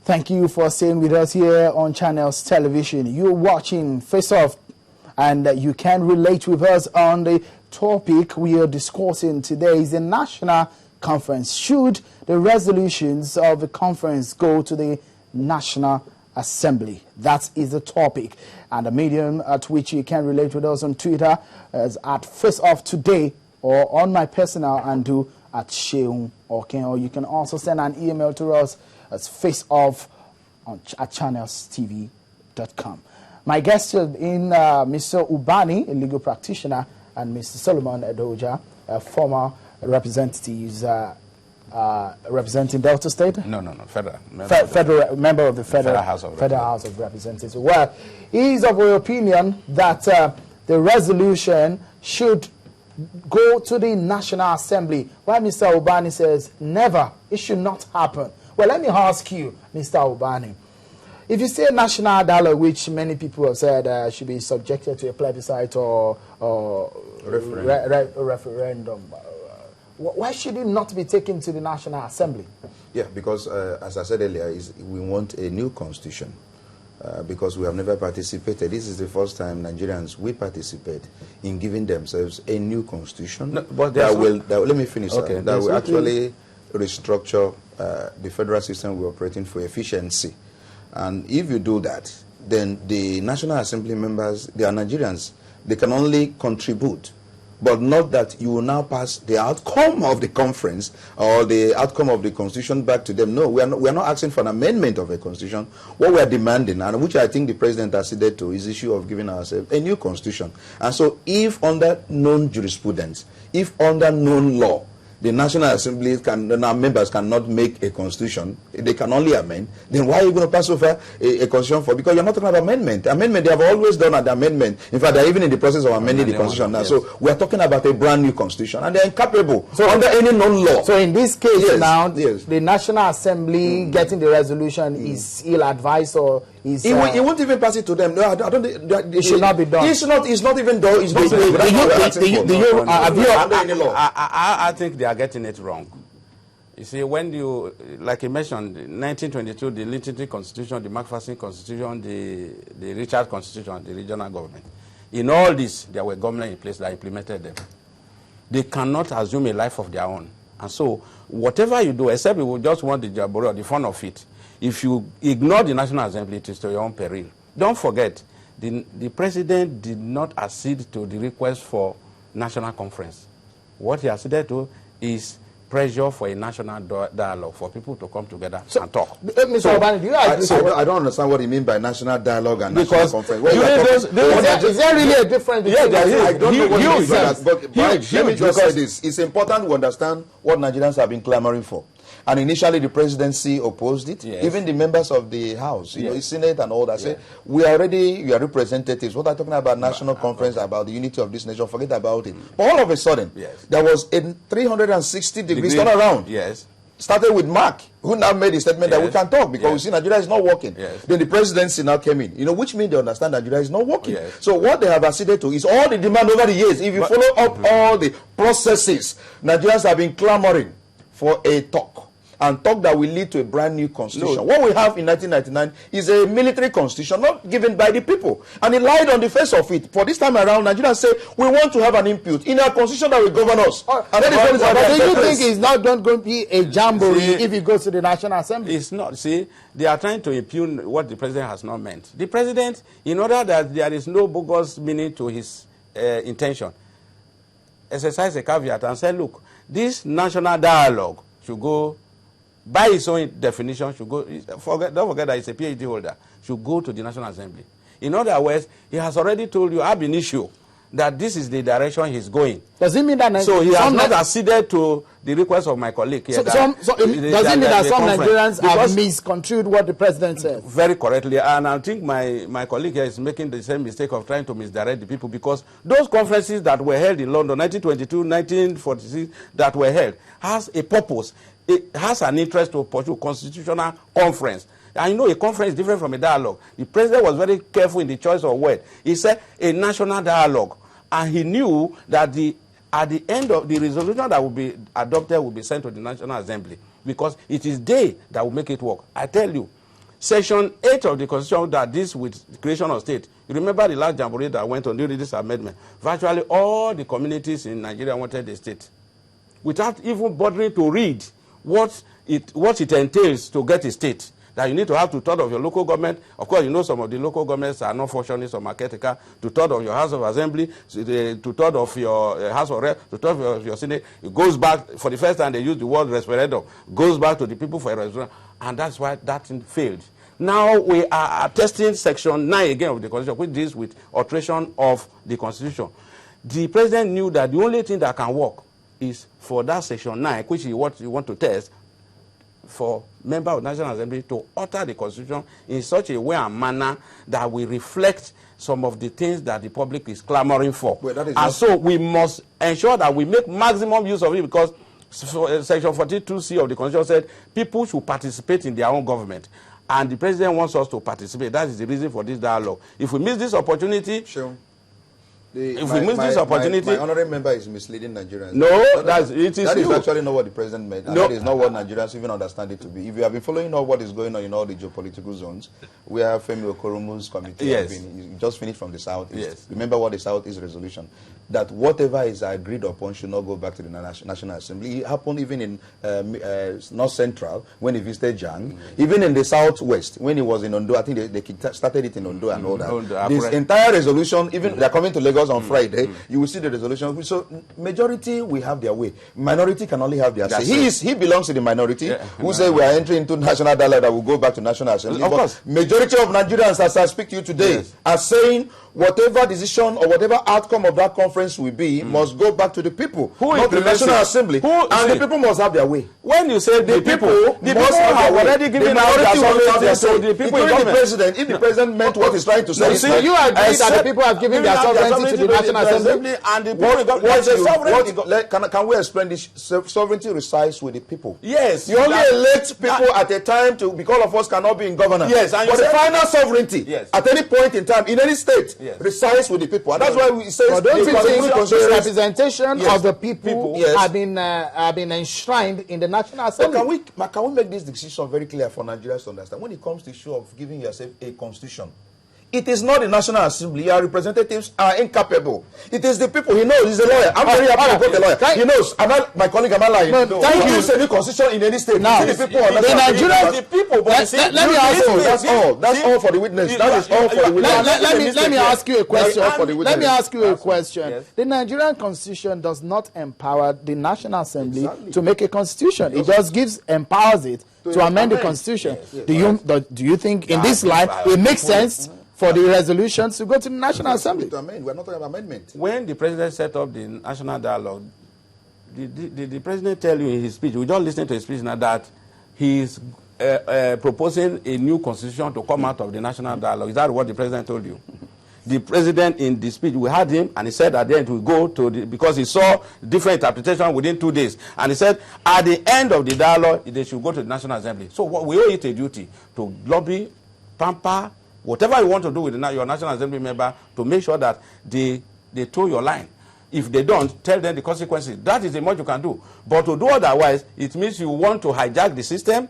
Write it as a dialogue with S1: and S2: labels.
S1: Thank you for staying with us here on Channels Television. You're watching Face Off, and you can relate with us on the topic we are discussing today is the National Conference. Should the resolutions of the conference go to the National Assembly? That is the topic. And the medium at which you can relate with us on Twitter is at Face Off Today, or on my personal handle at Sheung Oken, or you can also send an email to us as faceoff at channelstv.com. My guests have been Mr. Ubani, a legal practitioner, and Mr. Solomon Edoja, a former representative representing Delta State.
S2: Federal.
S1: Federal member of the Federal House of Representatives. Well, he is of the opinion that the resolution should go to the National Assembly, while Mr. Ubani says never, it should not happen. Well, let me ask you, Mr. Ubani, if you say national dialogue, which many people have said should be subjected to a plebiscite or referendum, why should it not be taken to the National Assembly?
S3: Yeah, because as I said earlier, we want a new constitution because we have never participated. This is the first time Nigerians will participate in giving themselves a new constitution. No, but let me finish. Okay, that will actually restructure the federal system we're operating for efficiency. And if you do that, then the National Assembly members, they are Nigerians. They can only contribute, but not that you will now pass the outcome of the conference or the outcome of the constitution back to them. No, we are not asking for an amendment of a constitution. What we are demanding, and which I think the president has ceded to, is the issue of giving ourselves a new constitution. And so if under known jurisprudence, if under known law, the National Assembly members cannot make a constitution, they can only amend, then why are you going to pass over a constitution for? Because you're not talking about amendment. Amendment, they have always done an amendment. In fact, they're even in the process of amending the constitution now. Yes. So we're talking about a brand new constitution, and they're incapable under any known law. So in this case
S1: the National Assembly getting the resolution is ill-advised, or is...
S3: He won't even pass it to them. No, I don't.
S1: It should not be done.
S3: It's not even done. It's not.
S2: I think they are getting it wrong. You see, when you, like you mentioned, 1922, the Legitimacy Constitution, the Macpherson Constitution, the Richard Constitution, the regional government. In all this, there were governments in place that implemented them. They cannot assume a life of their own. And so, whatever you do, except you just want the jabber or the fun of it, if you ignore the National Assembly, it is to your own peril. Don't forget, the president did not accede to the request for national conference. What he acceded to is pressure for a national dialogue, for people to come together and talk.
S1: Mr. Obani, do you agree?
S3: I don't understand what you mean by national dialogue and national conference.
S1: Is there really a difference between
S3: I don't know what you mean by that. But let me just say this. It's important to understand what Nigerians have been clamoring for. And initially, the presidency opposed it. Yes. Even the members of the House, the Senate and all that, say, we are representatives. What are talking about national conference, about the unity of this nation? Forget about it. But all of a sudden, there was a 360-degree turnaround.
S2: Yes.
S3: Started with Mark, who now made a statement that we can talk because we see Nigeria is not working. Yes. Then the presidency now came in, which means they understand Nigeria is not working. Yes. So what they have acceded to is all the demand over the years. If you follow up all the processes, Nigerians have been clamoring for a talk. And talk that will lead to a brand new constitution. No. What we have in 1999 is a military constitution, not given by the people. And it lied on the face of it. For this time around, Nigerians say, we want to have an input in a constitution that will govern us.
S1: And that do you think it's not going to be a jamboree if it goes to the National Assembly?
S2: It's not. See, they are trying to impugn what the president has not meant. The president, in order that there is no bogus meaning to his intention, exercise a caveat and say, look, this national dialogue should go, by its own definition, should go. Don't forget that he's a PhD holder. Should go to the National Assembly. In other words, he has already told you ab initio that this is the direction he's going.
S1: Does it mean that
S2: so he has not acceded to the request of my colleague here?
S1: Does it mean that some Nigerians have misconstrued what the president said?
S2: Very correctly, and I think my colleague here is making the same mistake of trying to misdirect the people, because those conferences that were held in London, 1922, 1946, that were held, has a purpose. It has an interest to pursue constitutional conference. And a conference is different from a dialogue. The president was very careful in the choice of word. He said a national dialogue. And he knew that at the end of the resolution that will be adopted will be sent to the National Assembly, because it is they that will make it work. I tell you, Section 8 of the Constitution that deals with creation of state. You remember the last jamboree that went on during this amendment. Virtually all the communities in Nigeria wanted a state, without even bothering to read what it entails to get a state. That you need to have 2/3 of your local government. Of course, you know some of the local governments are not functioning, some are caretaker. 2/3 of your House of Assembly, 2/3 of your House of Rep, 2/3 of your Senate. It goes back, for the first time they use the word referendum, goes back to the people for a referendum. And that's why that thing failed. Now we are testing Section 9 again of the Constitution, which deals with alteration of the Constitution. The president knew that the only thing that can work is for that Section 9, which is what you want to test, for member of National Assembly to alter the Constitution in such a way and manner that will reflect some of the things that the public is clamoring for. And so we must ensure that we make maximum use of it, because Section 42C of the Constitution said people should participate in their own government. And the president wants us to participate. That is the reason for this dialogue. If we miss this opportunity, this opportunity,
S3: my honorary member is misleading Nigerians.
S2: No, that is
S3: actually not what the president meant. And that is not what Nigerians even understand it to be. If you have been following all what is going on in all the geopolitical zones, we have Femi Okorumu's committee.
S2: Yes.
S3: He just finished from the Southeast.
S2: Yes.
S3: Remember what the Southeast resolution, that whatever is agreed upon should not go back to the National Assembly. It happened even in North Central when he visited Jang, even in the Southwest when he was in Ondo. I think they started it in Ondo and all that. This entire resolution, even they're coming to Lagos on Friday, you will see the resolution. So majority will have their way. Minority can only have their say. He belongs to the minority who say we are entering into national dialogue that will go back to National Assembly.
S2: Of course.
S3: Majority of Nigerians, as I speak to you today, are saying whatever decision or whatever outcome of that conference will be must go back to the people, not the National Assembly. And the people must have their way.
S2: When you say the people must have already given out their sovereignty to the people in government.
S3: The president, if the president meant what he's trying to say,
S1: you agree that the people have given their sovereignty to the National Assembly?
S2: And the people
S3: can we explain this? Sovereignty resides with the people.
S2: Yes.
S3: You only elect people at a time to, because all of us cannot be in governance.
S2: Yes.
S3: But the final sovereignty at any point in time, in any state, resides with the people. And that's why we say
S1: don't you think the representation of the people have been enshrined in the National Assembly?
S3: Can we make this decision very clear for Nigerians to understand? When it comes to the issue of giving yourself a constitution, it is not the National Assembly. Our representatives are incapable. It is the people. He knows. He's a lawyer. I'm very happy to quote a lawyer. He knows. My colleague, am I lying?
S1: No, thank you.
S3: Use any constitution in any state.
S1: Now,
S3: the people
S1: the Nigerians,
S2: the people.
S1: Let me ask you.
S3: That's all. That's all for the witness. That is all for the witness.
S1: Let me ask you a question.
S3: Let
S1: me ask you a question. Yes. The Nigerian Constitution does not empower the National Assembly to make a constitution. It just empowers it to amend the Constitution. Do you think in this line it makes sense for the resolutions to go to the National Assembly?
S3: We're not talking about amendment.
S2: When the president set up the National Dialogue, did the president tell you in his speech, we don't listen to his speech now, that he's proposing a new constitution to come out of the National Dialogue? Is that what the president told you? The president in the speech, we had him, and he said at the end we go to because he saw different interpretation within 2 days, and he said at the end of the dialogue they should go to the National Assembly. So we owe it a duty to lobby, pamper, whatever you want to do with your National Assembly member, to make sure that they toe your line. If they don't, tell them the consequences. That is the much you can do. But to do otherwise, it means you want to hijack the system.